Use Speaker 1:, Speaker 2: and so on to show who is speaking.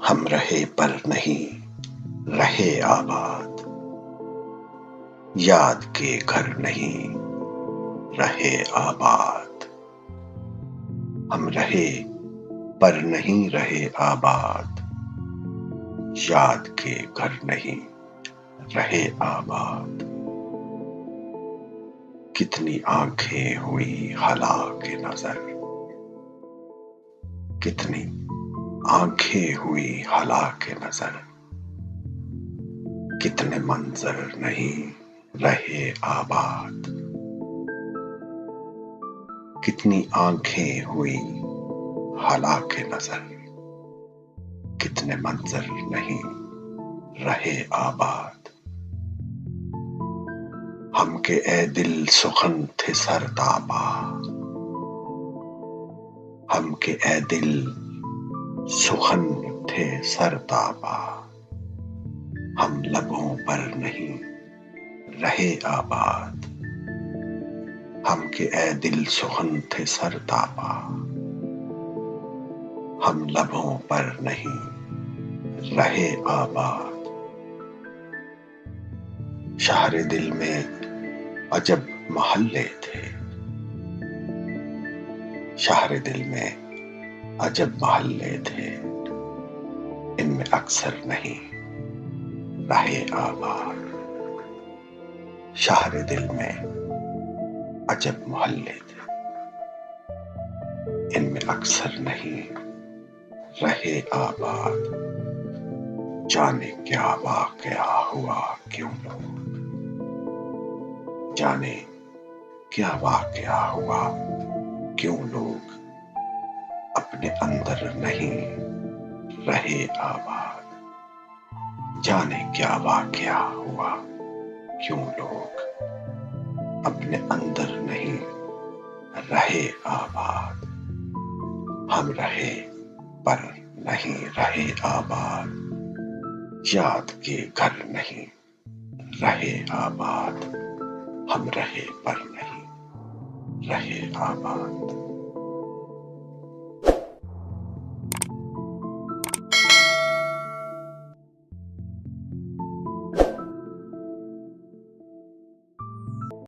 Speaker 1: हम रहे पर नहीं रहे आबाद, याद के घर नहीं रहे आबाद। हम रहे पर नहीं रहे आबाद, याद के घर नहीं रहे आबाद। कितनी आंखें हुई हला के नजर, कितनी आंखें हुई हला के नजर। कितने मंजर नहीं रहे आबाद, कितनी आंखें हुई हला के नजर। कितने मंजर नहीं रहे आबाद। हम के ए दिल सुखन थे सरताबा, हम के ए दिल सुखन थे सरताबा। हम लबों पर नहीं रहे आबाद, हम के ए दिल सुखन थे सरताबा। हम लबों पर नहीं रहे आबाद। शहर दिल में अजब मोहल्ले थे, शहर दिल में अजब मोहल्ले थे। इनमें अक्सर नहीं रहे आबाद। शहर दिल में अजब मोहल्ले थे, इनमें अक्सर नहीं रहे आबाद। जाने क्या वाकया हुआ क्यों लोग, जाने क्या वाकया हुआ क्यों लोग अपने अंदर नहीं रहे आबाद। जाने क्या वाकया हुआ क्यों लोग अपने अंदर नहीं रहे आबाद। हम रहे पर नहीं रहे आबाद, याद के घर नहीं रहे आबाद। हम रहे पर नहीं रहे आबाद।